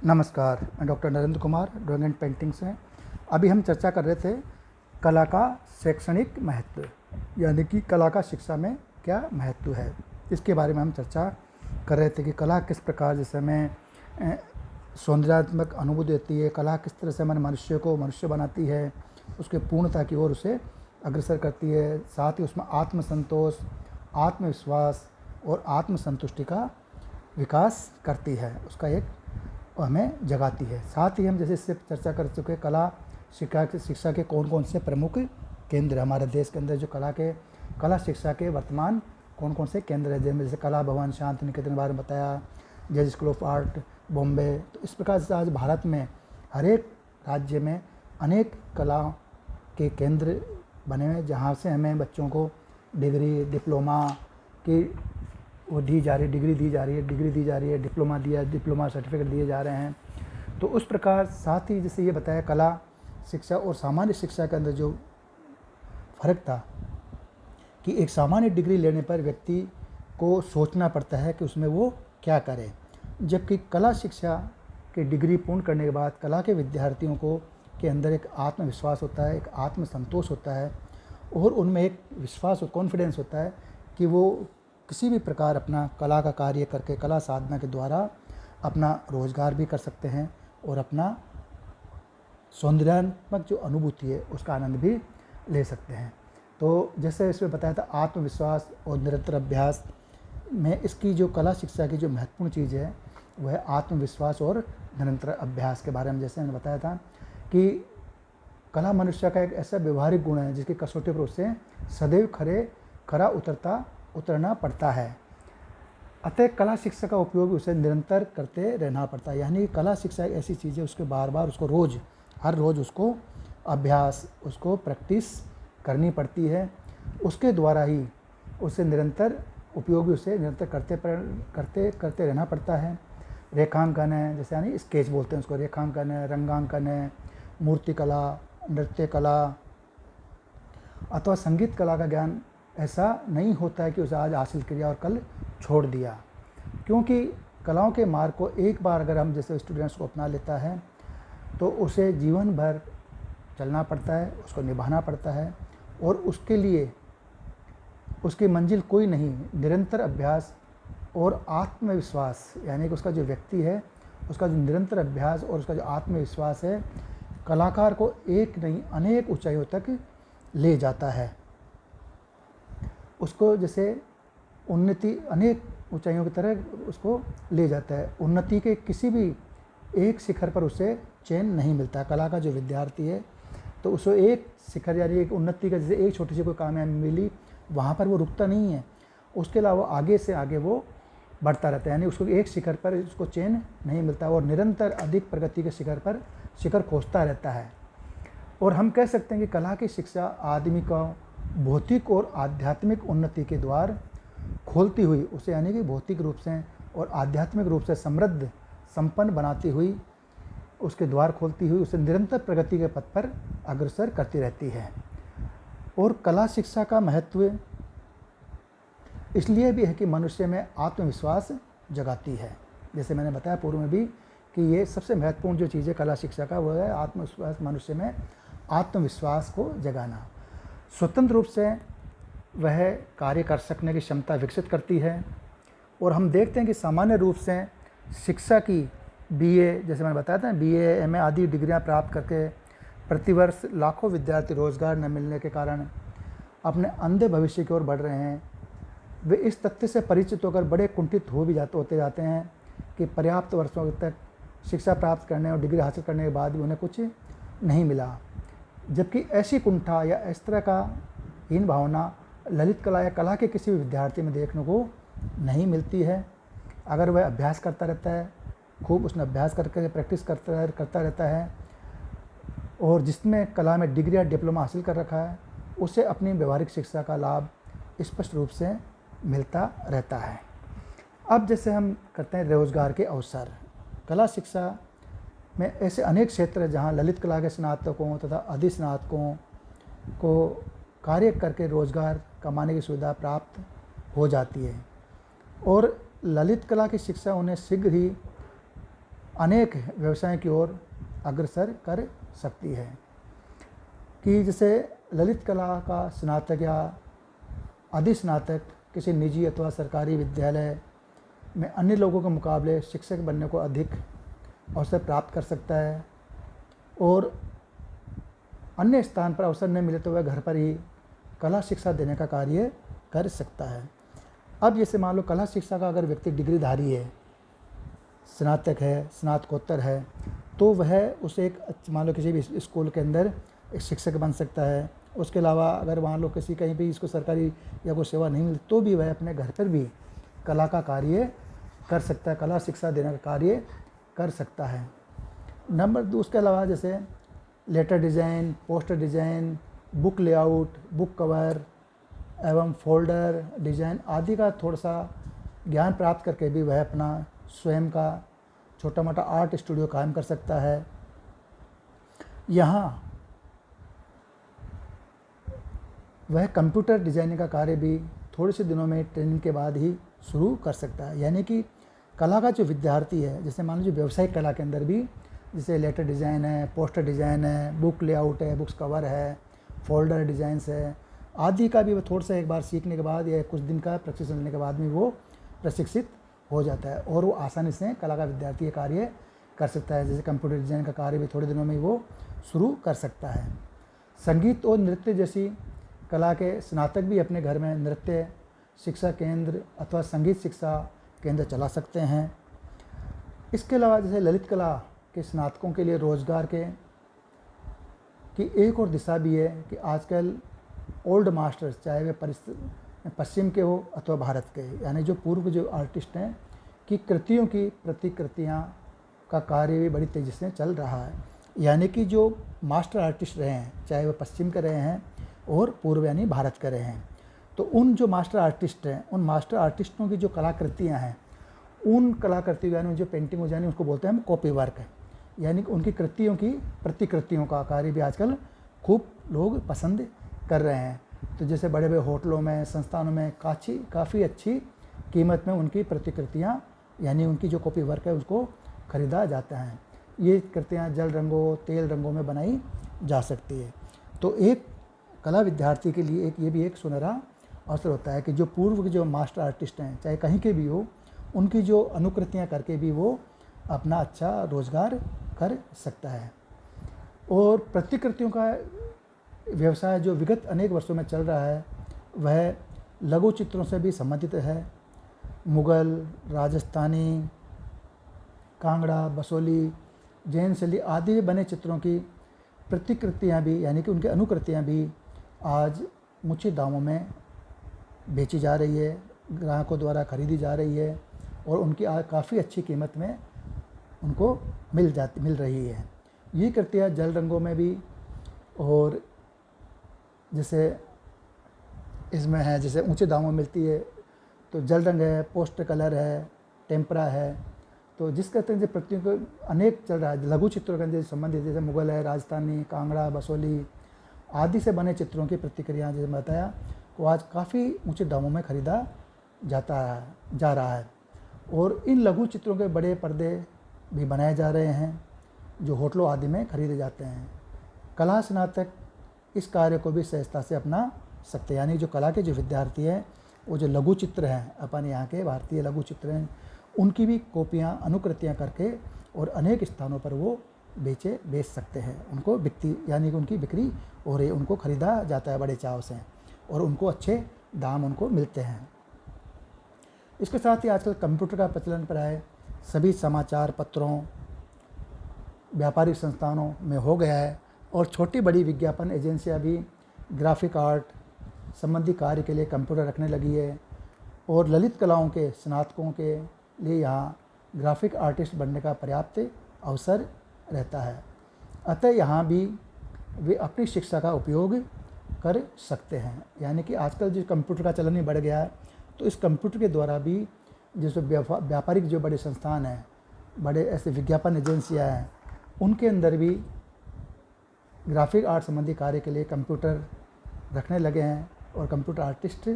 नमस्कार, मैं doctor Narendra Kumar, drawing and painting से। अभी हम चर्चा कर रहे थे कला का शैक्षणिक महत्व, यानी कि कला का शिक्षा में क्या महत्व है। इसके बारे में हम चर्चा कर रहे थे कि कला किस प्रकार जैसे हमें सौंदर्यात्मक अनुभूति देती है, कला किस तरह से हमारे मनुष्य को मनुष्य बनाती है, उसके पूर्णता की ओर उसे अग्रसर करती है। साथ ही उसमें आत्मसंतोष, आत्मविश्वास और आत्मसंतुष्टि का विकास करती है, उसका एक हमें जगाती है। साथ ही हम जैसे इससे चर्चा कर चुके कला शिक्षा के कौन कौन से प्रमुख केंद्र हमारे देश के अंदर, जो कला शिक्षा के वर्तमान कौन कौन से केंद्र है, जैसे कला भवन शांति निकेतन के बारे में बताया, जज स्कूल ऑफ आर्ट बॉम्बे। तो इस प्रकार से आज भारत में हर एक राज्य में अनेक कला के केंद्र बने हुए हैं, जहाँ से हमें बच्चों को डिग्री डिप्लोमा की वो दी जा रही, डिग्री दी जा रही है, डिप्लोमा सर्टिफिकेट दिए जा रहे हैं। तो उस प्रकार साथ ही जैसे ये बताया कला शिक्षा और सामान्य शिक्षा के अंदर जो फ़र्क था कि एक सामान्य डिग्री लेने पर व्यक्ति को सोचना पड़ता है कि उसमें वो क्या करे, जबकि कला शिक्षा की डिग्री पूर्ण करने के बाद कला के विद्यार्थियों को के अंदर एक आत्मविश्वास होता है, एक आत्मसंतोष होता है और उनमें एक विश्वास और कॉन्फिडेंस होता है कि वो किसी भी प्रकार अपना कला का कार्य करके, कला साधना के द्वारा अपना रोज़गार भी कर सकते हैं और अपना सौंदर्यात्मक जो अनुभूति है उसका आनंद भी ले सकते हैं। तो जैसे इसमें बताया था आत्मविश्वास और निरंतर अभ्यास में इसकी जो कला शिक्षा की जो महत्वपूर्ण चीज़ है वह है आत्मविश्वास और निरंतर अभ्यास के बारे में। जैसे मैंने बताया था कि कला मनुष्य का एक ऐसा व्यवहारिक गुण है जिसकी कसौटी पर उससे सदैव खरा उतरना पड़ता है। अतः कला शिक्षा का उपयोग उसे निरंतर करते रहना पड़ता है, यानी कला शिक्षा एक ऐसी चीज़ है उसके बार बार उसको हर रोज़ उसको अभ्यास, उसको प्रैक्टिस करनी पड़ती है। उसके द्वारा ही उसे निरंतर उपयोगी उसे निरंतर करते रहना पड़ता है। रेखांकन है, जैसे यानी स्केच बोलते हैं उसको, रेखांकन है, रंगांकन है, मूर्तिकला, नृत्य कला अथवा संगीत कला का ज्ञान ऐसा नहीं होता है कि उसे आज हासिल किया और कल छोड़ दिया, क्योंकि कलाओं के मार्ग को एक बार अगर हम जैसे स्टूडेंट्स को अपना लेता है तो उसे जीवन भर चलना पड़ता है, उसको निभाना पड़ता है और उसके लिए उसकी मंजिल कोई नहीं, निरंतर अभ्यास और आत्मविश्वास, यानी कि उसका जो व्यक्ति है उसका जो निरंतर अभ्यास और उसका जो आत्मविश्वास है कलाकार को एक नहीं अनेक ऊंचाइयों तक ले जाता है। उसको जैसे उन्नति अनेक ऊंचाइयों की तरह उसको ले जाता है। उन्नति के किसी भी एक शिखर पर उसे चैन नहीं मिलता। कला का जो विद्यार्थी है तो उसे एक शिखर यानी एक उन्नति का जैसे एक छोटी सी कोई कामयाबी मिली वहाँ पर वो रुकता नहीं है, उसके अलावा आगे से आगे वो बढ़ता रहता है, यानी उसको एक शिखर पर उसको चैन नहीं मिलता और निरंतर अधिक प्रगति के शिखर खोजता रहता है। और हम कह सकते हैं कि कला की शिक्षा आदमी का भौतिक और आध्यात्मिक उन्नति के द्वार खोलती हुई उसे, यानी कि भौतिक रूप से और आध्यात्मिक रूप से समृद्ध संपन्न बनाती हुई उसके द्वार खोलती हुई उसे निरंतर प्रगति के पथ पर अग्रसर करती रहती है। और कला शिक्षा का महत्व इसलिए भी है कि मनुष्य में आत्मविश्वास जगाती है। जैसे मैंने बताया पूर्व में भी कि ये सबसे महत्वपूर्ण जो चीज़ है कला शिक्षा का वह है आत्मविश्वास, मनुष्य में आत्मविश्वास को जगाना। स्वतंत्र रूप से वह कार्य कर सकने की क्षमता विकसित करती है। और हम देखते हैं कि सामान्य रूप से शिक्षा की बीए, जैसे मैंने बताया था बीए एमए आदि डिग्रियां प्राप्त करके प्रतिवर्ष लाखों विद्यार्थी रोजगार न मिलने के कारण अपने अंधे भविष्य की ओर बढ़ रहे हैं। वे इस तथ्य से परिचित होकर बड़े कुंठित होते जाते हैं कि पर्याप्त वर्षों तक शिक्षा प्राप्त करने और डिग्री हासिल करने के बाद भी उन्हें कुछ नहीं मिला, जबकि ऐसी कुंठा या इस तरह का हीन भावना ललित कला या कला के किसी भी विद्यार्थी में देखने को नहीं मिलती है। अगर वह अभ्यास करता रहता है, खूब उसने अभ्यास करके प्रैक्टिस करता रहता है और जिसमें कला में डिग्री या डिप्लोमा हासिल कर रखा है उसे अपनी व्यवहारिक शिक्षा का लाभ स्पष्ट रूप से मिलता रहता है। अब जैसे हम करते हैं रोजगार के अवसर, कला शिक्षा में ऐसे अनेक क्षेत्र हैं जहाँ ललित कला के स्नातकों तथा अधिस्नातकों को कार्य करके रोजगार कमाने की सुविधा प्राप्त हो जाती है और ललित कला की शिक्षा उन्हें शीघ्र ही अनेक व्यवसायों की ओर अग्रसर कर सकती है। कि जैसे ललित कला का स्नातक या अधिस्नातक किसी निजी अथवा सरकारी विद्यालय में अन्य लोगों के मुकाबले शिक्षक बनने को अधिक अवसर प्राप्त कर सकता है, और अन्य स्थान पर अवसर न मिले तो वह घर पर ही कला शिक्षा देने का कार्य कर सकता है। अब जैसे मान लो कला शिक्षा का अगर व्यक्ति डिग्रीधारी है, स्नातक है, स्नातकोत्तर है, तो वह उसे एक मान लो किसी भी स्कूल के अंदर एक शिक्षक बन सकता है। उसके अलावा अगर मान लो किसी कहीं भी इसको सरकारी या कोई सेवा नहीं मिलती तो भी वह अपने घर पर भी कला का कार्य कर सकता है, कला शिक्षा देने का कार्य कर सकता है। नंबर 2, उसके अलावा जैसे letter design, poster design, book layout, book cover एवं फोल्डर डिज़ाइन आदि का थोड़ा सा ज्ञान प्राप्त करके भी वह अपना स्वयं का छोटा मोटा आर्ट स्टूडियो कायम कर सकता है। यहाँ वह कंप्यूटर डिज़ाइनिंग का कार्य भी थोड़े से दिनों में ट्रेनिंग के बाद ही शुरू कर सकता है। यानी कि कला का जो विद्यार्थी है, जैसे मान लीजिए व्यावसायिक कला के अंदर भी जैसे लेटर डिज़ाइन है, पोस्टर डिज़ाइन है, बुक लेआउट है, बुक्स कवर है, फोल्डर डिज़ाइंस है आदि का भी वो थोड़ा सा एक बार सीखने के बाद या कुछ दिन का प्रशिक्षण लेने के बाद में वो प्रशिक्षित हो जाता है और वो आसानी से कला का विद्यार्थी ये कार्य कर सकता है। जैसे कंप्यूटर डिज़ाइन का कार्य भी थोड़े दिनों में वो शुरू कर सकता है। संगीत और नृत्य जैसी कला के स्नातक भी अपने घर में नृत्य शिक्षा केंद्र अथवा संगीत शिक्षा केंद्र चला सकते हैं। इसके अलावा जैसे ललित कला के स्नातकों के लिए रोजगार की एक और दिशा भी है कि आजकल ओल्ड मास्टर्स, चाहे वे पश्चिम के हो अथवा भारत के, यानी जो पूर्व जो आर्टिस्ट हैं कि कृतियों की प्रतिकृतियाँ का कार्य भी बड़ी तेज़ी से चल रहा है। यानी कि जो मास्टर आर्टिस्ट रहे हैं, चाहे वे पश्चिम के रहे हैं और पूर्व यानी भारत के रहे हैं, तो उन जो मास्टर आर्टिस्ट हैं, उन मास्टर आर्टिस्टों की जो कलाकृतियाँ हैं, उन कलाकृतियों यानी जो पेंटिंग हो जानी उसको बोलते हैं हम कॉपी वर्क है। यानी कि उनकी कृतियों की प्रतिकृतियों का कार्य भी आजकल खूब लोग पसंद कर रहे हैं। तो जैसे बड़े बड़े होटलों में, संस्थानों में काफ़ी अच्छी कीमत में उनकी प्रतिकृतियाँ यानी उनकी जो कॉपी वर्क है उसको ख़रीदा जाता है। ये कृतियाँ जल रंगों, तेल रंगों में बनाई जा सकती है। तो एक कला विद्यार्थी के लिए ये भी एक सुनहरा अवसर होता है कि जो पूर्व के जो मास्टर आर्टिस्ट हैं, चाहे कहीं के भी हो, उनकी जो अनुकृतियाँ करके भी वो अपना अच्छा रोज़गार कर सकता है। और प्रतिकृतियों का व्यवसाय जो विगत अनेक वर्षों में चल रहा है वह लघु चित्रों से भी संबंधित है। मुग़ल, राजस्थानी, कांगड़ा, बसोली, जैन शैली आदि बने चित्रों की प्रतिकृतियाँ भी यानी कि उनकी अनुकृतियाँ भी आज उचित दामों में बेची जा रही है, ग्राहकों द्वारा खरीदी जा रही है और उनकी आज काफ़ी अच्छी कीमत में उनको मिल रही है। ये कृतियाँ जल रंगों में भी और जैसे इसमें है जैसे ऊंचे दामों में मिलती है तो जल रंग है, पोस्टर कलर है, टेम्परा है, तो जिस कहते हैं प्रतियों को अनेक चल रहा है। लघु चित्रों के संबंधित जैसे मुग़ल है, राजस्थानी, कांगड़ा, बसोली आदि से बने चित्रों की प्रतिक्रिया जैसे बताया वो आज काफ़ी ऊंचे दामों में ख़रीदा जा रहा है। और इन लघु चित्रों के बड़े पर्दे भी बनाए जा रहे हैं जो होटलों आदि में खरीदे जाते हैं। कला स्नातक इस कार्य को भी सहजता से अपना सकते हैं। यानी जो कला के जो विद्यार्थी हैं वो जो लघु चित्र हैं, अपन यहाँ के भारतीय लघु चित्र हैं, उनकी भी कॉपियाँ अनुकृतियाँ करके और अनेक स्थानों पर वो बेच सकते हैं। उनको बिकती यानी कि उनकी बिक्री हो रही, उनको ख़रीदा जाता है बड़े चाव से और उनको अच्छे दाम उनको मिलते हैं। इसके साथ ही आजकल कंप्यूटर का प्रचलन पर है, सभी समाचार पत्रों, व्यापारिक संस्थानों में हो गया है और छोटी बड़ी विज्ञापन एजेंसियां भी ग्राफिक आर्ट संबंधी कार्य के लिए कंप्यूटर रखने लगी है और ललित कलाओं के स्नातकों के लिए यहाँ ग्राफिक आर्टिस्ट बनने का पर्याप्त अवसर रहता है। अतः यहाँ भी वे अपनी शिक्षा का उपयोग कर सकते हैं। यानी कि आजकल जो कंप्यूटर का चलन ही बढ़ गया है तो इस कंप्यूटर के द्वारा भी जैसे व्यापारिक जो बड़े संस्थान हैं, बड़े ऐसे विज्ञापन एजेंसियाँ हैं, उनके अंदर भी ग्राफिक आर्ट संबंधी कार्य के लिए कंप्यूटर रखने लगे हैं और कंप्यूटर आर्टिस्ट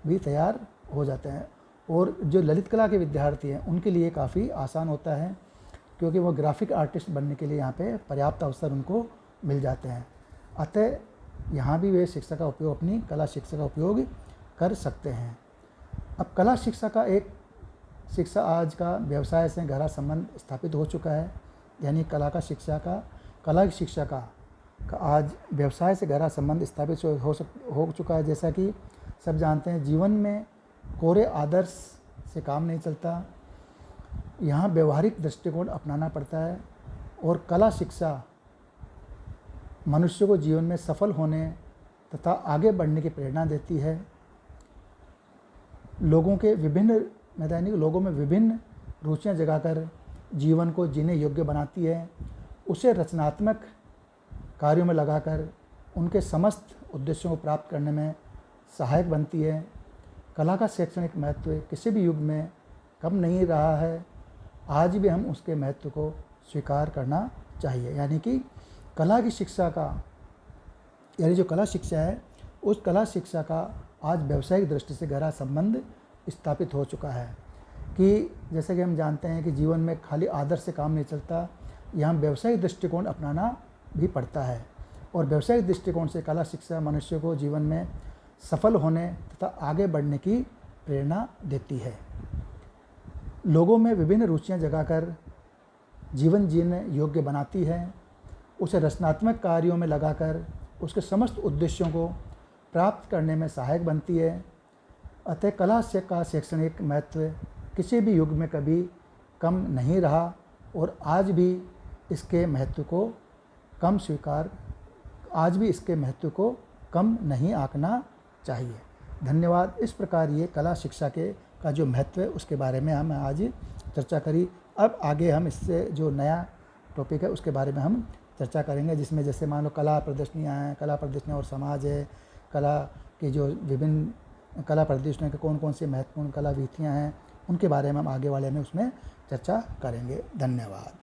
भी तैयार हो जाते हैं। और जो ललित कला के विद्यार्थी हैं उनके लिए काफ़ी आसान होता है क्योंकि वो ग्राफिक आर्टिस्ट बनने के लिए यहाँ पे पर्याप्त अवसर उनको मिल जाते हैं। अतः यहाँ भी वे शिक्षा का उपयोग, अपनी कला शिक्षा का उपयोग कर सकते हैं। अब कला शिक्षा आज का व्यवसाय से गहरा संबंध स्थापित हो चुका है। यानी कला की शिक्षा का आज व्यवसाय से गहरा संबंध स्थापित हो चुका है। जैसा कि सब जानते हैं, जीवन में कोरे आदर्श से काम नहीं चलता, यहाँ व्यवहारिक दृष्टिकोण अपनाना पड़ता है। और कला शिक्षा मनुष्य को जीवन में सफल होने तथा आगे बढ़ने की प्रेरणा देती है। लोगों में विभिन्न रुचियां जगाकर जीवन को जीने योग्य बनाती है। उसे रचनात्मक कार्यों में लगाकर उनके समस्त उद्देश्यों को प्राप्त करने में सहायक बनती है। कला का शैक्षणिक महत्व किसी भी युग में कम नहीं रहा है। आज भी हम उसके महत्व को स्वीकार करना चाहिए। यानी कि जो कला शिक्षा है, उस कला शिक्षा का आज व्यावसायिक दृष्टि से गहरा संबंध स्थापित हो चुका है। कि जैसे कि हम जानते हैं कि जीवन में खाली आदर्श से काम नहीं चलता, यहाँ व्यावसायिक दृष्टिकोण अपनाना भी पड़ता है। और व्यावसायिक दृष्टिकोण से कला शिक्षा मनुष्य को जीवन में सफल होने तथा आगे बढ़ने की प्रेरणा देती है। लोगों में विभिन्न रुचियां जगाकर जीवन जीने योग्य बनाती है। उसे रचनात्मक कार्यों में लगाकर उसके समस्त उद्देश्यों को प्राप्त करने में सहायक बनती है। अतः कला का शैक्षणिक महत्व किसी भी युग में कभी कम नहीं रहा और आज भी इसके महत्व को कम नहीं आंकना चाहिए। धन्यवाद। इस प्रकार ये कला शिक्षा का जो महत्व है उसके बारे में हम आज चर्चा करी। अब आगे हम इससे जो नया टॉपिक है उसके बारे में हम चर्चा करेंगे, जिसमें जैसे मान लो कला प्रदर्शनियाँ हैं, कला प्रदर्शनी और समाज है, कला की जो विभिन्न कला प्रदर्शनियों के कौन कौन सी महत्वपूर्ण कला विधियाँ हैं, उनके बारे में हम आगे वाले में उसमें चर्चा करेंगे। धन्यवाद।